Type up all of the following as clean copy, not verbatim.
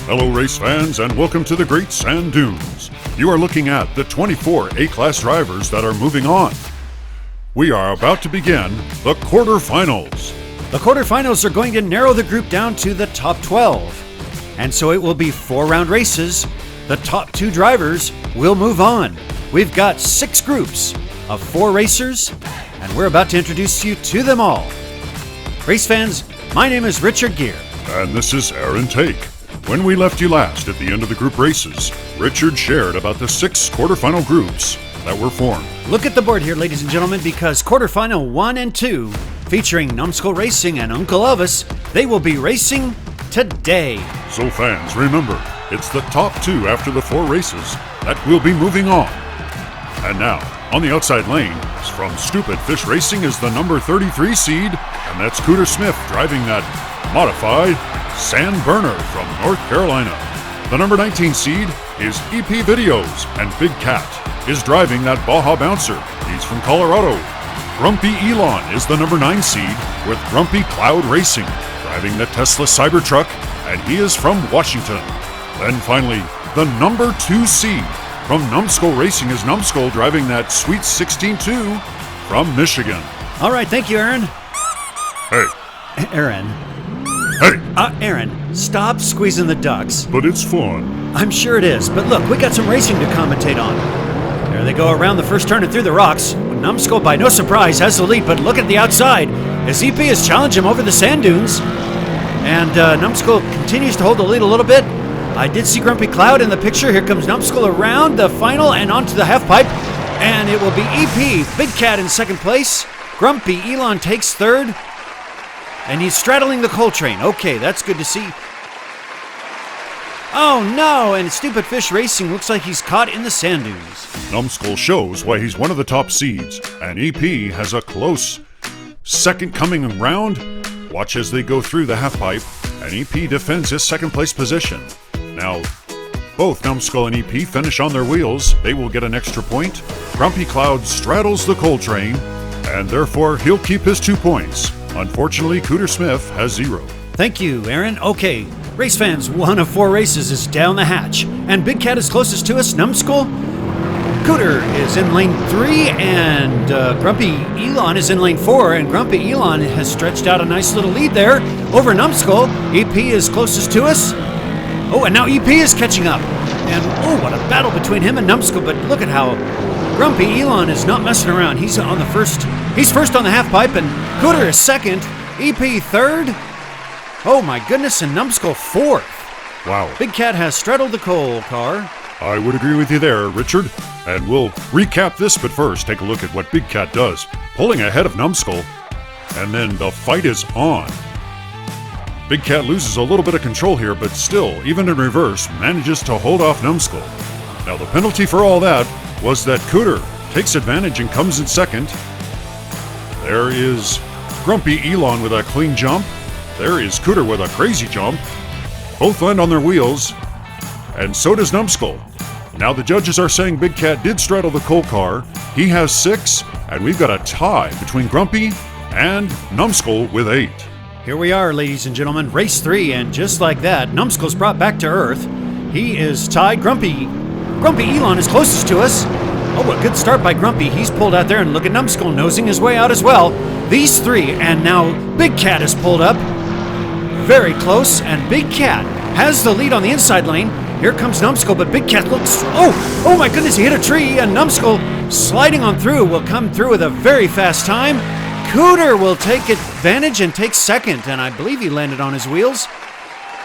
Hello race fans and welcome to the Great Sand Dunes. You are looking at the 24 A-Class drivers that are moving on. We are about to begin the quarterfinals. The quarterfinals are going to narrow the group down to the top 12. And so it will be 4-round races. The top 2 drivers will move on. We've got 6 groups of 4 racers, and we're about to introduce you to them all. Race fans, my name is Richard Gere. And this is Aaron Take. When we left you last at the end of the group races, Richard shared about the 6 quarterfinal groups that were formed. Look at the board here, ladies and gentlemen, because quarterfinal 1 and 2, featuring Numbskull Racing and Uncle Elvis, they will be racing today. So fans, remember, it's the top 2 after the 4 races that will be moving on. And now, on the outside lane, from Stupid Fish Racing is the number 33 seed, and that's Cooter Smith driving that modified Sand Burner from North Carolina. The number 19 seed is EP Videos, and Big Cat is driving that Baja Bouncer. He's from Colorado. Grumpy Elon is the number 9 seed with Grumpy Cloud Racing, driving the Tesla Cybertruck, and he is from Washington. Then finally, the number 2 seed from Numbskull Racing is Numbskull driving that Sweet 16-2 from Michigan. All right, thank you, Aaron. Hey. Aaron. Hey. Aaron, stop squeezing the ducks. But it's fun. I'm sure it is, but look, we got some racing to commentate on. There they go around the first turn and through the rocks. Numbskull, by no surprise, has the lead, but look at the outside as EP has challenged him over the sand dunes. And Numbskull continues to hold the lead a little bit. I did see Grumpy Cloud in the picture. Here comes Numbskull around the final and onto the half pipe. And it will be EP, Big Cat in second place. Grumpy Elon takes third. And he's straddling the coal train. Okay, that's good to see. Oh no, and Stupid Fish Racing looks like he's caught in the sand dunes. Numbskull shows why he's one of the top seeds, and EP has a close second coming round. Watch as they go through the half pipe, and EP defends his second place position. Now, both Numbskull and EP finish on their wheels. They will get an extra point. Grumpy Cloud straddles the coal train, and therefore he'll keep his 2 points. Unfortunately, Cooter Smith has 0. Thank you, Aaron. Okay, race fans, 1 of 4 races is down the hatch, and Big Cat is closest to us. Numbskull, Cooter is in lane 3, and Grumpy Elon is in lane 4, and Grumpy Elon has stretched out a nice little lead there over Numbskull. EP is closest to us. Oh, and now EP is catching up. And oh, what a battle between him and Numbskull, but look at how Grumpy Elon is not messing around. He's on the first. He's first on the half pipe, and Cooter is second. EP third. Oh my goodness, and Numbskull fourth. Wow. Big Cat has straddled the coal car. I would agree with you there, Richard. And we'll recap this, but first, take a look at what Big Cat does. Pulling ahead of Numbskull, and then the fight is on. Big Cat loses a little bit of control here, but still, even in reverse, manages to hold off Numbskull. Now the penalty for all that was that Cooter takes advantage and comes in second. There is Grumpy Elon with a clean jump. There is Cooter with a crazy jump. Both land on their wheels, and so does Numbskull. Now the judges are saying Big Cat did straddle the coal car. He has 6, and we've got a tie between Grumpy and Numbskull with 8. Here we are, ladies and gentlemen, race 3, and just like that, Numbskull's brought back to earth. He is tied. Grumpy Elon is closest to us. Oh, a good start by Grumpy. He's pulled out there, and look at Numbskull nosing his way out as well. These 3, and now Big Cat is pulled up. Very close, and Big Cat has the lead on the inside lane. Here comes Numbskull, but Big Cat looks... Oh my goodness, he hit a tree, and Numbskull sliding on through will come through with a very fast time. Cooter will take advantage and take second, and I believe he landed on his wheels.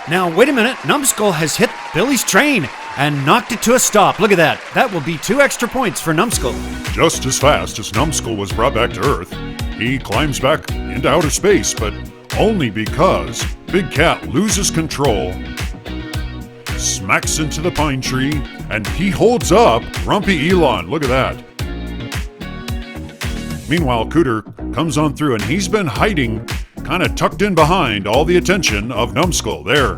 Now, wait a minute. Numbskull has hit Billy's train and knocked it to a stop. Look at that. That will be 2 extra points for Numbskull. Just as fast as Numbskull was brought back to Earth, he climbs back into outer space, but only because Big Cat loses control, smacks into the pine tree, and he holds up Grumpy Elon. Look at that. Meanwhile, Cooter comes on through, and he's been hiding, kind of tucked in behind all the attention of Numbskull. There,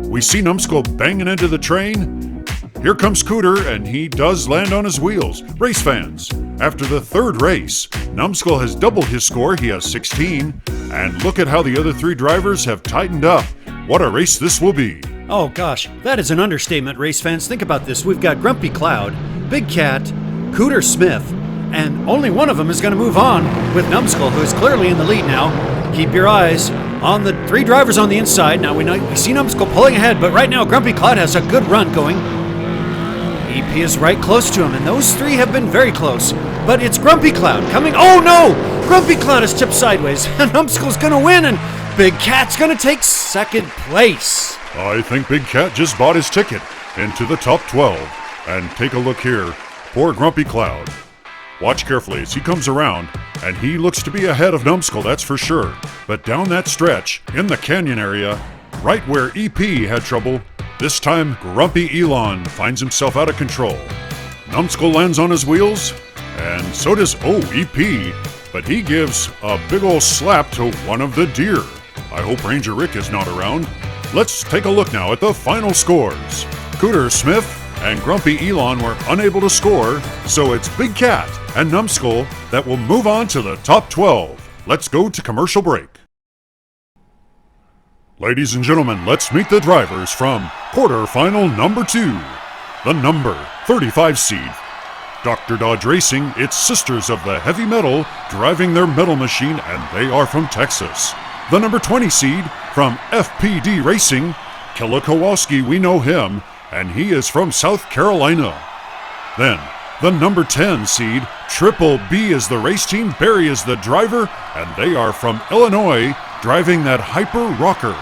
we see Numbskull banging into the train. Here comes Cooter, and he does land on his wheels. Race fans, after the 3rd race, Numbskull has doubled his score. He has 16, and look at how the other 3 drivers have tightened up. What a race this will be. Oh gosh, that is an understatement, race fans. Think about this. We've got Grumpy Cloud, Big Cat, Cooter Smith, and only one of them is going to move on with Numbskull, who is clearly in the lead now. Keep your eyes on the 3 drivers on the inside. Now we see Numbskull pulling ahead, but right now Grumpy Cloud has a good run going. EP is right close to him, and those 3 have been very close. But it's Grumpy Cloud coming. Oh no! Grumpy Cloud is tipped sideways, and Numbskull's going to win, and Big Cat's going to take second place. I think Big Cat just bought his ticket into the top 12. And take a look here. Poor Grumpy Cloud. Watch carefully as he comes around, and he looks to be ahead of Numbskull, that's for sure. But down that stretch, in the canyon area, right where EP had trouble, this time Grumpy Elon finds himself out of control. Numbskull lands on his wheels, and so does EP, but he gives a big ol' slap to one of the deer. I hope Ranger Rick is not around. Let's take a look now at the final scores. Cooter Smith and Grumpy Elon were unable to score, so it's Big Cat and Numbskull that will move on to the top 12. Let's go to commercial break. Ladies and gentlemen, let's meet the drivers from quarterfinal number 2. The number 35 seed, Dr. Dodge Racing, its Sisters of the Heavy Metal, driving their metal machine, and they are from Texas. The number 20 seed, from FPD Racing, Killa Kowalski, we know him, and he is from South Carolina. Then, the number 10 seed, Triple B is the race team, Barry is the driver, and they are from Illinois, driving that Hyper Rocker.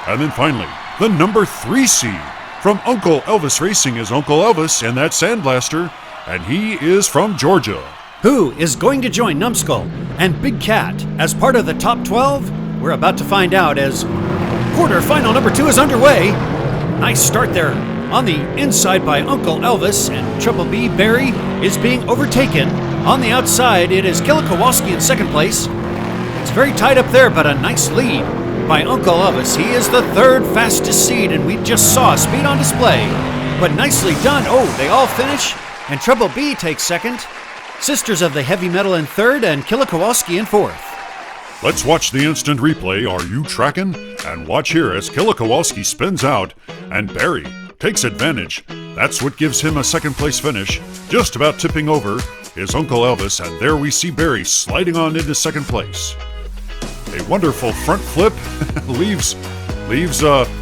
And then finally, the number 3 seed, from Uncle Elvis Racing is Uncle Elvis and that Sandblaster, and he is from Georgia. Who is going to join Numbskull and Big Cat as part of the top 12? We're about to find out as quarterfinal number 2 is underway. Nice start there on the inside by Uncle Elvis, and Triple B Barry is being overtaken. On the outside, it is Killa Kowalski in second place. It's very tight up there, but a nice lead by Uncle Elvis. He is the 3rd fastest seed, and we just saw speed on display. But nicely done. Oh, they all finish, and Triple B takes second. Sisters of the Heavy Metal in 3rd, and Killa Kowalski in 4th. Let's watch the instant replay. Are you tracking? And watch here as Killa Kowalski spins out, and Barry takes advantage. That's what gives him a second place finish. Just about tipping over is Uncle Elvis, and there we see Barry sliding on into second place. A wonderful front flip leaves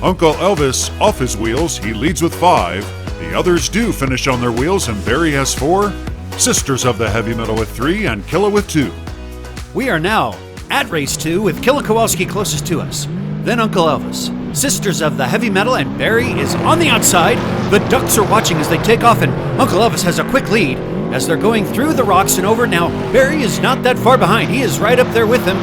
Uncle Elvis off his wheels. He leads with 5. The others do finish on their wheels, and Barry has 4. Sisters of the Heavy Metal with 3, and Killa with 2. We are now at race 2 with Killa Kowalski closest to us. Then Uncle Elvis, Sisters of the Heavy Metal, and Barry is on the outside. The ducks are watching as they take off, and Uncle Elvis has a quick lead as they're going through the rocks and over. Now, Barry is not that far behind. He is right up there with him.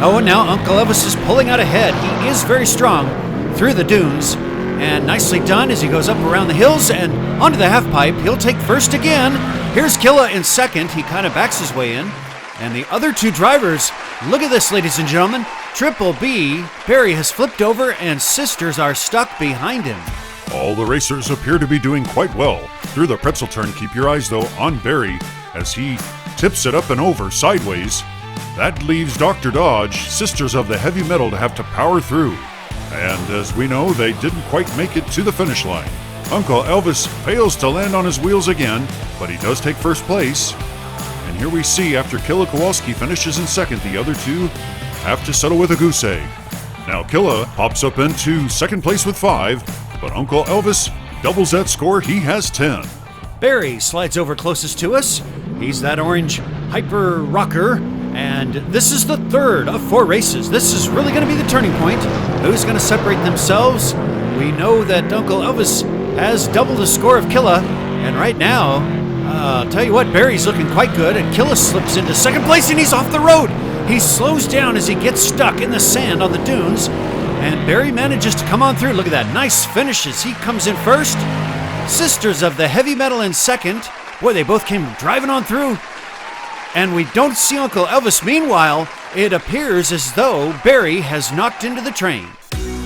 Oh, and now Uncle Elvis is pulling out ahead. He is very strong through the dunes. And nicely done as he goes up around the hills and onto the half pipe. He'll take first again. Here's Killa in second. He kind of backs his way in. And the other 2 drivers, look at this, ladies and gentlemen. Triple B, Barry has flipped over, and Sisters are stuck behind him. All the racers appear to be doing quite well through the pretzel turn. Keep your eyes, though, on Barry as he tips it up and over sideways. That leaves Dr. Dodge, Sisters of the Heavy Metal, to have to power through. And as we know, they didn't quite make it to the finish line. Uncle Elvis fails to land on his wheels again, but he does take first place. And here we see, after Killa Kowalski finishes in second, the other 2 have to settle with a goose egg. Now Killa pops up into second place with 5, but Uncle Elvis doubles that score. He has 10. Barry slides over closest to us. He's that orange Hyper Rocker, and this is the 3rd of 4 races. This is really going to be the turning point. Who's going to separate themselves? We know that Uncle Elvis has doubled the score of Killa, and right now, I'll tell you what, Barry's looking quite good, and Killa slips into second place, and he's off the road. He slows down as he gets stuck in the sand on the dunes, and Barry manages to come on through. Look at that, nice finishes. He comes in first. Sisters of the Heavy Metal in second. Boy, they both came driving on through. And we don't see Uncle Elvis. Meanwhile, it appears as though Barry has knocked into the train.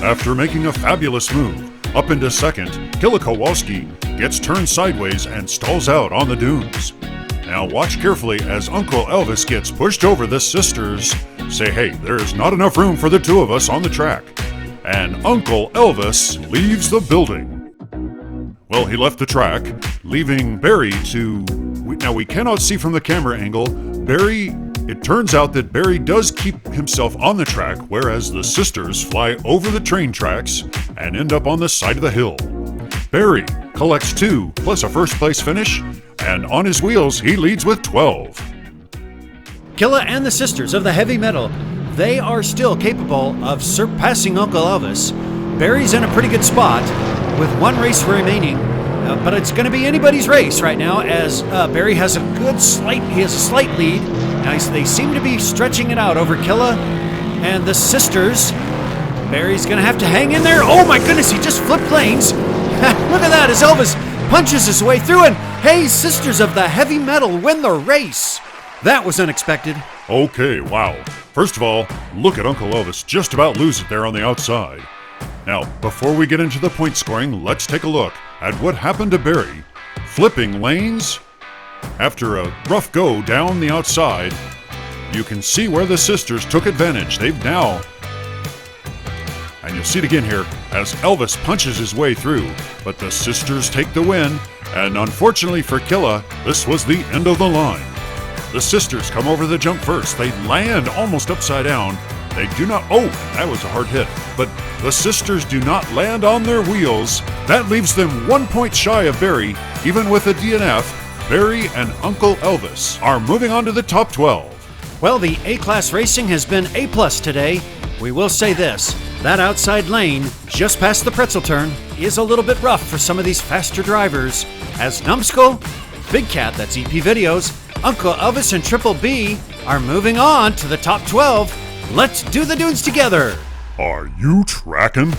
After making a fabulous move up into second, Killa Kowalski gets turned sideways and stalls out on the dunes. Now watch carefully as Uncle Elvis gets pushed over. The sisters say, hey, there's not enough room for the 2 of us on the track. and Uncle Elvis leaves the building. Well, he left the track, leaving Barry to... Now, we cannot see from the camera angle. It turns out that Barry does keep himself on the track, whereas the sisters fly over the train tracks and end up on the side of the hill. Barry collects 2 plus a first place finish, and on his wheels, he leads with 12. Killa and the sisters of the heavy metal, they are still capable of surpassing Uncle Elvis. Barry's in a pretty good spot with 1 race remaining, but it's going to be anybody's race right now as Barry has a slight lead. Now they seem to be stretching it out over Killa and the sisters. Barry's going to have to hang in there. Oh my goodness, he just flipped lanes. Look at that as Elvis punches his way through, and hey, sisters of the heavy metal win the race. That was unexpected. Okay, wow. First of all, look at Uncle Elvis just about lose it there on the outside. Now, before we get into the point scoring, let's take a look at what happened to Barry. Flipping lanes. After a rough go down the outside, you can see where the sisters took advantage. They've now... And you'll see it again here as Elvis punches his way through, but the sisters take the win, and unfortunately for Killa, this was the end of the line. The sisters come over the jump first. They land almost upside down. They do not... Oh, that was a hard hit. But the sisters do not land on their wheels. That leaves them 1 point shy of Barry. Even with a DNF, Barry and Uncle Elvis are moving on to the top 12. Well, the A-Class racing has been A-plus today. We will say this, that outside lane, just past the pretzel turn, is a little bit rough for some of these faster drivers. As Numbskull, Big Cat, that's EP Videos, Uncle Elvis and Triple B are moving on to the top 12. Let's do the dunes together. Are you tracking?